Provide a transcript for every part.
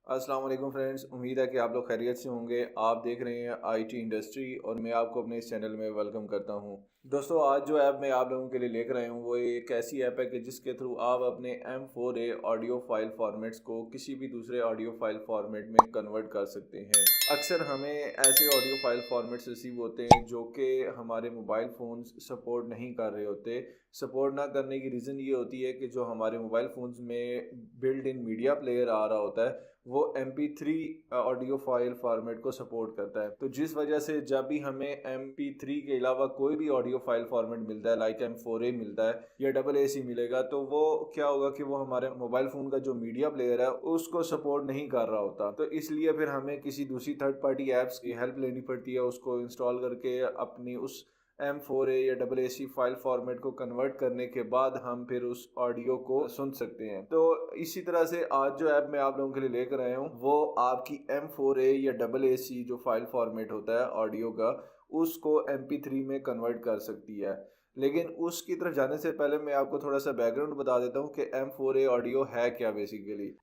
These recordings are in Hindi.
अस्सलाम वालेकुम फ्रेंड्स, उम्मीद है कि आप लोग खैरियत से होंगे। आप देख रहे हैं आईटी इंडस्ट्री और मैं आपको अपने इस चैनल में वेलकम करता हूं। दोस्तों, आज जो ऐप मैं आप लोगों के लिए लेकर आया हूं वो एक ऐसी ऐप है कि जिसके थ्रू आप अपने M4A ऑडियो फाइल फॉर्मेट्स को किसी भी दूसरे ऑडियो फाइल फॉर्मेट में कन्वर्ट कर सकते हैं। अक्सर हमें ऐसे ऑडियो फाइल फॉर्मेट्स रिसीव होते हैं जो कि हमारे मोबाइल फ़ोन्स सपोर्ट नहीं कर रहे होते। सपोर्ट ना करने की रीज़न ये होती है कि जो हमारे मोबाइल फ़ोन्स में बिल्ट इन मीडिया प्लेयर आ रहा होता है वो MP3 ऑडियो फाइल फॉर्मेट को सपोर्ट करता है। तो जिस वजह से जब भी हमें MP3 के अलावा कोई भी ऑडियो फाइल फॉर्मेट मिलता है, लाइक M4A मिलता है या AAC मिलेगा, तो वो क्या होगा कि वो हमारे मोबाइल फ़ोन का जो मीडिया प्लेयर है उसको सपोर्ट नहीं कर रहा होता। तो इसलिए फिर हमें किसी दूसरी थर्ड पार्टी ऐप्स की हेल्प लेनी पड़ती है, उसको इंस्टॉल करके अपनी उस M4A या AAC फाइल फॉर्मेट को कन्वर्ट करने के बाद हम फिर उस ऑडियो को सुन सकते हैं। तो इसी तरह से आज जो ऐप मैं आप लोगों के लिए लेकर आया हूँ वो आपकी M4A या AAC जो फाइल फॉर्मेट होता है ऑडियो का, उसको MP3 में कन्वर्ट कर सकती है। लेकिन उसकी तरफ जाने से पहले मैं आपको थोड़ा सा बैकग्राउंड बता देता हूँ कि M4A ऑडियो है क्या बेसिकली।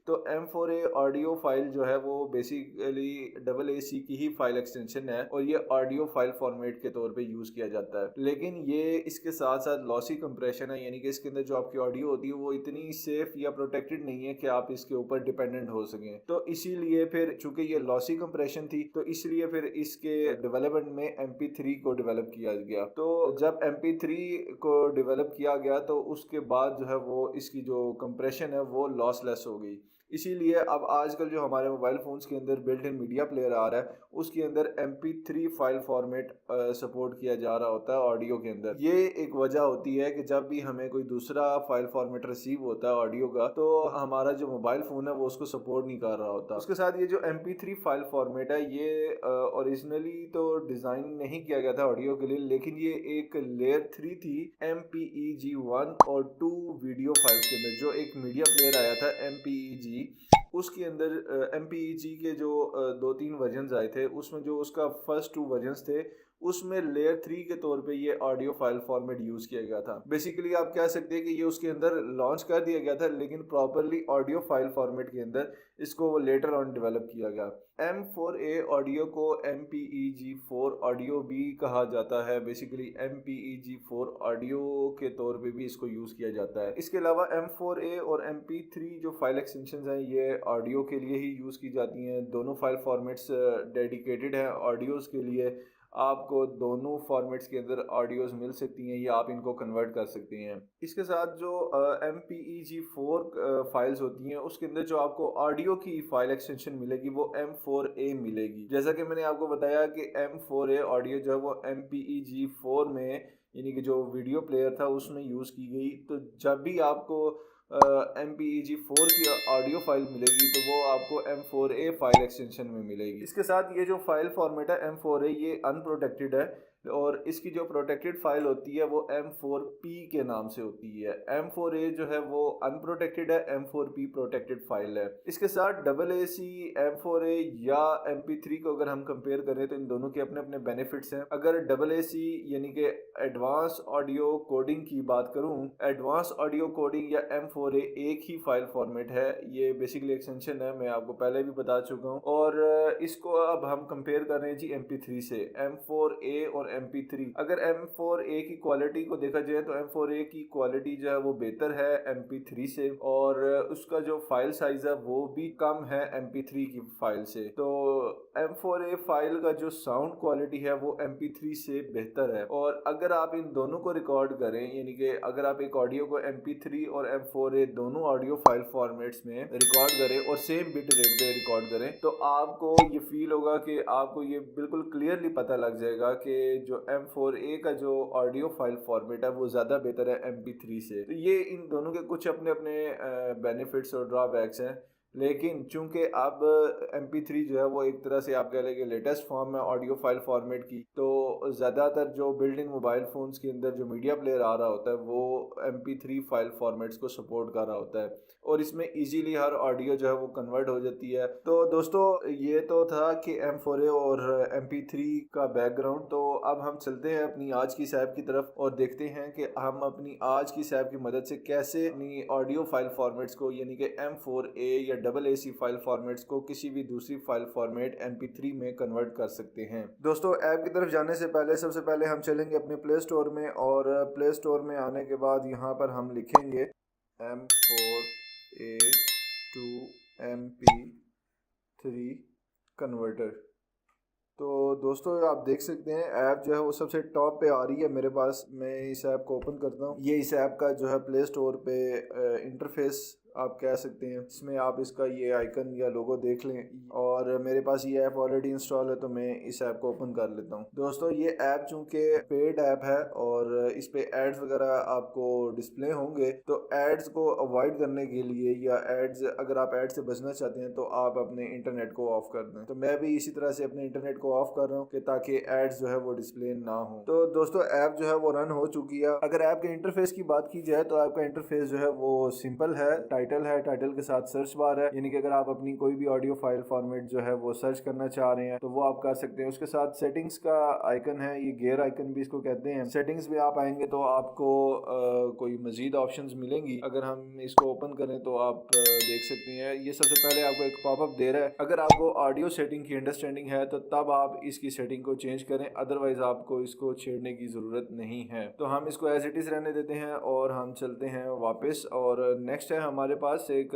तो M4A ऑडियो फाइल जो है वो बेसिकली AAC की ही फाइल एक्सटेंशन है और ये ऑडियो फाइल फॉर्मेट के तौर पे यूज़ किया जाता है। लेकिन ये इसके साथ साथ लॉसी कंप्रेशन है, यानी कि इसके अंदर जो आपकी ऑडियो होती है वो इतनी सेफ या प्रोटेक्टेड नहीं है कि आप इसके ऊपर डिपेंडेंट हो सकें। तो इसीलिए फिर चूंकि ये लॉसी कंप्रेशन थी तो इसलिए फिर इसके डेवलपमेंट में MP3 को डेवलप किया गया। तो जब MP3 को डेवलप किया गया तो उसके बाद जो है वो इसकी जो कंप्रेशन है वो लॉसलेस हो गई। इसीलिए अब आजकल जो हमारे मोबाइल फ़ोन्स के अंदर बिल्ट इन मीडिया प्लेयर आ रहा है उसके अंदर MP3 फाइल फॉर्मेट सपोर्ट किया जा रहा होता है ऑडियो के अंदर। ये एक वजह होती है कि जब भी हमें कोई दूसरा फाइल फॉर्मेट रिसीव होता है ऑडियो का तो हमारा जो मोबाइल फ़ोन है वो उसको सपोर्ट नहीं कर रहा होता। उसके साथ ये जो MP3 फाइल फॉर्मेट है ये ओरिजिनली तो डिज़ाइन नहीं किया गया था ऑडियो के लिए, लेकिन ये एक लेयर 3 थी MPEG 1 और 2 वीडियो फाइल्स के अंदर। जो एक मीडिया प्लेयर आया था MPEG, उसके अंदर MPEG के जो 2-3 वर्जन्स आए थे उसमें जो उसका फर्स्ट 2 वर्जन्स थे उसमें लेयर 3 के तौर पे ये ऑडियो फाइल फॉर्मेट यूज़ किया गया था। बेसिकली आप कह सकते हैं कि ये उसके अंदर लॉन्च कर दिया गया था लेकिन प्रॉपरली ऑडियो फाइल फॉर्मेट के अंदर इसको वो लेटर ऑन डेवलप किया गया। M4A ऑडियो को MPEG 4 ऑडियो भी कहा जाता है। बेसिकली MPEG 4 ऑडियो के तौर पे भी इसको यूज़ किया जाता है। इसके अलावा M4A और MP3 जो फाइल एक्सटेंशन हैं ये ऑडियो के लिए ही यूज़ की जाती हैं। दोनों फाइल फॉर्मेट्स डेडिकेटेड हैं ऑडियोज़ के लिए। आपको दोनों फॉर्मेट्स के अंदर ऑडियोज़ मिल सकती हैं या आप इनको कन्वर्ट कर सकते हैं। इसके साथ जो MPEG 4 फाइल्स होती हैं उसके अंदर जो आपको ऑडियो की फाइल एक्सटेंशन मिलेगी वो M4A मिलेगी। जैसा कि मैंने आपको बताया कि M4A ऑडियो जो है वो MPEG 4 में, यानी कि जो वीडियो प्लेयर था उसमें यूज़ की गई। तो जब भी आपको MPEG 4 की ऑडियो फाइल मिलेगी तो वो आपको M4A फाइल एक्सटेंशन में मिलेगी। इसके साथ ये जो फाइल फॉर्मेट है M4A ये अनप्रोटेक्टेड है और इसकी जो प्रोटेक्टेड फाइल होती है वो M4P के नाम से होती है। M4A जो है वो अनप्रोटेक्टेड है, M4P प्रोटेक्टेड फाइल है। इसके साथ AAC M4A या MP3 को अगर हम कंपेयर करें तो इन दोनों के अपने अपने बेनिफिट्स हैं। अगर AAC यानी कि एडवांस ऑडियो कोडिंग की बात करूं, एडवांस ऑडियो कोडिंग या M4A एक ही फाइल फॉर्मेट है। ये बेसिकली एक्सटेंशन है, मैं आपको पहले भी बता चुका हूं। और इसको अब हम कंपेयर कर रहे हैं जी MP3 से। M4A और MP3, अगर M4A की क्वालिटी को देखा जाए तो M4A की क्वालिटी जो है वो बेहतर है MP3 से और उसका जो फाइल साइज है वो भी कम है MP3 की फाइल से। तो M4A फाइल का जो साउंड क्वालिटी है वो MP3 से बेहतर है। और अगर आप इन दोनों को रिकॉर्ड करें, यानी कि अगर आप एक ऑडियो को MP3 और M4A दोनों ऑडियो फाइल फॉर्मेट्स में रिकॉर्ड करें और सेम बिट रेट पे रिकॉर्ड करें तो आपको ये फील होगा कि आपको ये बिल्कुल क्लियरली पता लग जाएगा कि जो M4A का जो ऑडियो फाइल फॉर्मेट है वो ज़्यादा बेहतर है MP3 से। तो ये इन दोनों के कुछ अपने अपने बेनिफिट्स और ड्रॉबैक्स हैं। लेकिन चूंकि अब MP3 जो है वो एक तरह से आप कह लेंगे लेटेस्ट फॉर्म है ऑडियो फाइल फॉर्मेट की, तो ज़्यादातर जो बिल्ड इन मोबाइल फ़ोन्स के अंदर जो मीडिया प्लेयर आ रहा होता है वो MP3 फाइल फॉर्मेट्स को सपोर्ट कर रहा होता है और इसमें इजीली हर ऑडियो जो है वो कन्वर्ट हो जाती है। तो दोस्तों ये तो था कि M4A और MP3 का बैकग्राउंड। तो अब हम चलते हैं अपनी आज की सैप की तरफ और देखते हैं कि हम अपनी आज की सैप की मदद से कैसे अपनी ऑडियो फाइल फॉर्मेट्स को यानी कि M4A या AAC फाइल फॉर्मेट्स को किसी भी दूसरी फाइल फॉर्मेट MP3 में कन्वर्ट कर सकते हैं। दोस्तों ऐप की तरफ जाने से पहले सबसे पहले हम चलेंगे अपने प्ले स्टोर में और प्ले स्टोर में आने के बाद यहाँ पर हम लिखेंगे M4A to MP3 कन्वर्टर। तो दोस्तों आप देख सकते हैं ऐप जो है वो सबसे टॉप पे आ रही है मेरे पास। मैं इस ऐप को ओपन करता हूँ। ये इस ऐप का जो है प्ले स्टोर पे इंटरफेस आप कह सकते हैं। इसमें आप इसका ये आइकन या लोगो देख लें और मेरे पास ये ऐप ऑलरेडी इंस्टॉल है तो मैं इस ऐप को ओपन कर लेता हूँ। दोस्तों ये ऐप चूंकि पेड ऐप है और इस पे एड्स वगैरह आपको डिस्प्ले होंगे, तो एड्स को अवॉइड करने के लिए या एड्स अगर आप एड से बचना चाहते हैं तो आप अपने इंटरनेट को ऑफ कर दें। तो मैं भी इसी तरह से अपने इंटरनेट को ऑफ कर रहा हूँ कि ताकि एड्स जो है वो डिस्प्ले ना हो। तो दोस्तों ऐप जो है वो रन हो चुकी है। अगर ऐप के इंटरफेस की बात की जाए तो आपका इंटरफेस जो है वो सिंपल है। टाइटल के साथ सर्च बार है, यानी कि अगर आप अपनी कोई भी ऑडियो फाइल फॉर्मेट जो है वो सर्च करना चाह रहे हैं तो वो आप कर सकते हैं। उसके साथ सेटिंग्स का आइकन है, ये गेयर आइकन भी इसको कहते हैं। सेटिंग्स में आप आएंगे तो आपको कोई मजीद ऑप्शंस मिलेंगी। अगर हम इसको ओपन करें तो आप देख सकते हैं ये सबसे पहले आपको एक पॉपअप दे रहा है। अगर आपको ऑडियो सेटिंग की अंडरस्टैंडिंग है तो तब आप इसकी सेटिंग को चेंज करें, अदरवाइज आपको इसको छेड़ने की जरूरत नहीं है। तो हम इसको एज इट इज रहने देते हैं और हम चलते हैं वापस। और नेक्स्ट है हमारे पास एक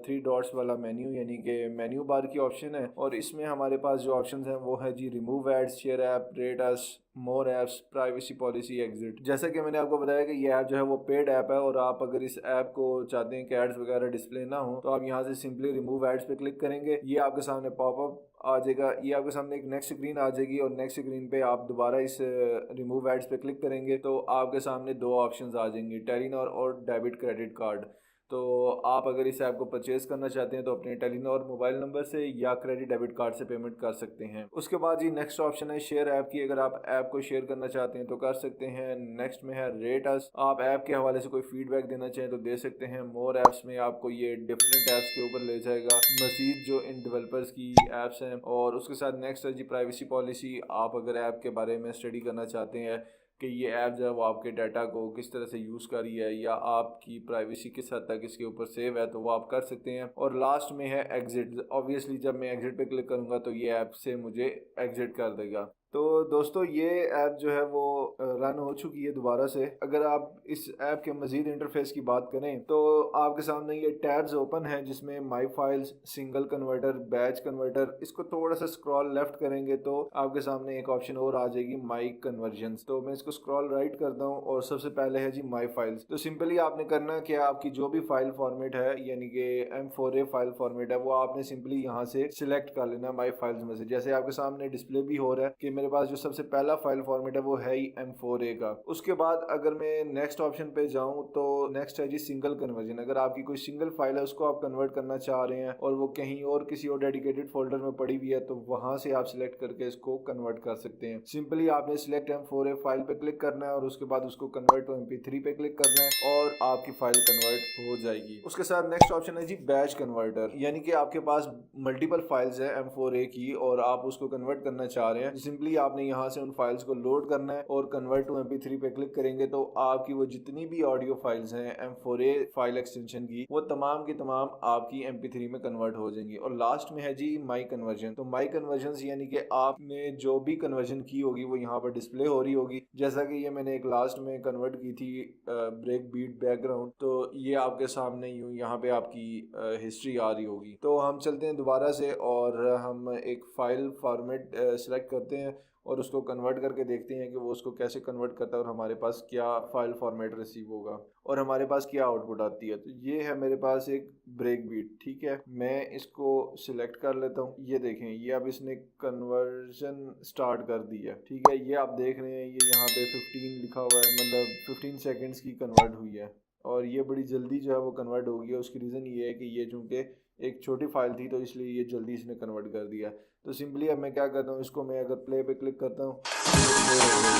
3 डॉट्स वाला मेन्यू, यानी कि मेन्यू बार की ऑप्शन है और इसमें हमारे पास जो ऑप्शन है वो है जी remove ads, share app, rate us, more apps, privacy policy, exit. जैसा कि मैंने आपको बताया कि ये ऐप जो है वो पेड ऐप है और आप अगर इस ऐप को चाहते हैं कि एड्स वगैरह डिस्प्ले ना हो तो आप यहाँ से सिंपली रिमूव एड्स पे क्लिक करेंगे। ये आपके सामने पॉपअप आ जाएगा, ये आपके सामने एक नेक्स्ट स्क्रीन आ जाएगी और नेक्स्ट स्क्रीन पे आप दोबारा इस रिमूव एड्स पे क्लिक करेंगे तो आपके सामने दो ऑप्शंस आ जाएंगे, टेलीनॉर और डेबिट क्रेडिट कार्ड। तो आप अगर इस ऐप को परचेज करना चाहते हैं तो अपने टेलीनॉर मोबाइल नंबर से या क्रेडिट डेबिट कार्ड से पेमेंट कर सकते हैं। उसके बाद ये नेक्स्ट ऑप्शन है शेयर ऐप की। अगर आप ऐप को शेयर करना चाहते हैं तो कर सकते हैं। नेक्स्ट में है रेट अस, आप ऐप के हवाले से कोई फीडबैक देना चाहें तो दे सकते हैं। मोर ऐप्स में आपको ये डिफरेंट ऐप्स के ऊपर ले जाएगा, मजीद जो इन डेवलपर्स की ऐप्स हैं। और उसके साथ नेक्स्ट है जी प्राइवेसी पॉलिसी। आप अगर ऐप के बारे में स्टडी करना चाहते हैं कि ये ऐप जो है वो आपके डाटा को किस तरह से यूज़ कर रही है या आपकी प्राइवेसी किस हद तक इसके ऊपर सेव है, तो वो आप कर सकते हैं। और लास्ट में है एग्जिट। ऑब्वियसली जब मैं एग्जिट पे क्लिक करूंगा तो ये ऐप से मुझे एग्जिट कर देगा। तो दोस्तों ये ऐप जो है वो रन हो चुकी है दोबारा से। अगर आप इस ऐप के मजीद इंटरफेस की बात करें तो आपके सामने ये टैब्स ओपन है जिसमें my files, single converter, batch converter. इसको थोड़ा सा स्क्रॉल लेफ्ट करेंगे तो आपके सामने एक ऑप्शन और आ जाएगी माई कन्वर्जन्स। तो मैं इसको स्क्रॉल राइट करता हूँ और सबसे पहले है जी माई फाइल्स। तो सिंपली आपने करना कि आपकी जो भी फाइल फॉर्मेट है यानी कि M4A फाइल फॉर्मेट है वो आपने सिंपली यहाँ से सिलेक्ट कर लेना माई फाइल्स में से। जैसे आपके सामने डिस्प्ले भी हो रहा है कि मेरे पास जो सबसे पहला फाइल फॉर्मेट है वो है ही M4A का। उसके बाद अगर मैं नेक्स्ट ऑप्शन पे जाऊं तो नेक्स्ट है जी सिंगल कन्वर्जन। अगर आपकी कोई सिंगल फाइल है उसको आप कन्वर्ट करना चाह रहे हैं और वो कहीं और किसी और डेडिकेटेड फोल्डर में पड़ी हुई है तो वहां से आप सिलेक्ट करके इसको कन्वर्ट कर सकते हैं। सिंपली आपने सिलेक्ट M4A फाइल पे क्लिक करना है और उसके बाद उसको कन्वर्ट टू MP3 पे क्लिक करना है और आपकी फाइल कन्वर्ट हो जाएगी। उसके साथ नेक्स्ट ऑप्शन है जी बैच कन्वर्टर, यानी कि आपके पास मल्टीपल फाइल्स है M4A की और आप उसको कन्वर्ट करने चाह रहे हैं। सिंपली आपने यहाँ से उन फाइल्स को लोड करना है और कन्वर्ट टू MP3 पे क्लिक करेंगे तो आपकी वो जितनी भी ऑडियो फाइल्स हैं M4A फाइल एक्सटेंशन की वो तमाम की तमाम आपकी MP3 में कन्वर्ट हो जाएंगी। और लास्ट में है जी माई कन्वर्जन। तो माई कन्वर्जन यानी कि आपने जो भी कन्वर्जन की होगी वो यहाँ पर डिस्प्ले हो रही होगी। जैसा कि ये मैंने एक लास्ट में कन्वर्ट की थी ब्रेक बीट बैकग्राउंड, तो ये आपके सामने यूँ यहाँ पे आपकी हिस्ट्री आ रही होगी। तो हम चलते हैं दोबारा से और हम एक फाइल फॉर्मेट सेलेक्ट करते हैं और उसको कन्वर्ट करके देखते हैं कि वो उसको कैसे कन्वर्ट करता है और हमारे पास क्या फाइल फॉर्मेट रिसीव होगा और हमारे पास क्या आउटपुट आती है। तो ये है मेरे पास एक ब्रेक बीट, ठीक है। मैं इसको सिलेक्ट कर लेता हूँ। ये देखें ये अब इसने कन्वर्जन स्टार्ट कर दी है, ठीक है। ये आप देख रहे हैं ये यहाँ पे 15 लिखा हुआ है, मतलब 15 सेकेंड्स की कन्वर्ट हुई है और ये बड़ी जल्दी जो है वो कन्वर्ट हो गई है। उसकी रीज़न ये है कि ये चूँकि एक छोटी फाइल थी, तो इसलिए ये जल्दी इसने कन्वर्ट कर दिया। तो सिंपली अब मैं क्या करता हूँ, इसको मैं अगर प्ले पे क्लिक करता हूँ तो ये प्ले हो गई।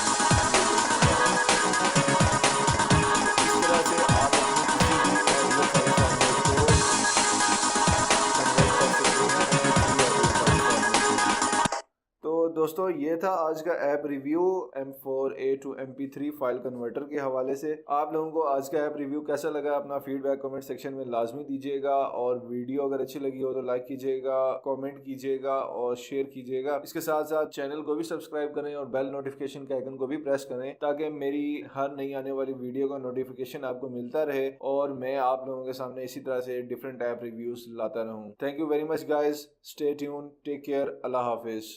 इस तरह से आप अपनी किसी भी ऑडियो फाइल फॉर्मेट को कन्वर्ट कर सकते हैं MP3 ऑडियो फाइल फॉर्मेट में। तो दोस्तों ये था आज का app review M4A to MP3 file converter के हवाले से। आप लोगों को आज का ऐप रिव्यू कैसा लगा, अपना फीडबैक कमेंट सेक्शन में लाजमी दीजिएगा, और वीडियो अगर अच्छी लगी हो तो लाइक कीजिएगा, कमेंट कीजिएगा और शेयर कीजिएगा। इसके साथ साथ चैनल को भी सब्सक्राइब करें और बेल नोटिफिकेशन के आइकन को भी प्रेस करें, ताकि मेरी हर नई आने वाली वीडियो का नोटिफिकेशन आपको मिलता रहे और मैं आप लोगों के सामने इसी तरह से डिफरेंट ऐप रिव्यूज लाता रहूं। Thank you very much guys, stay tune, take care, अल्लाह हाफिज।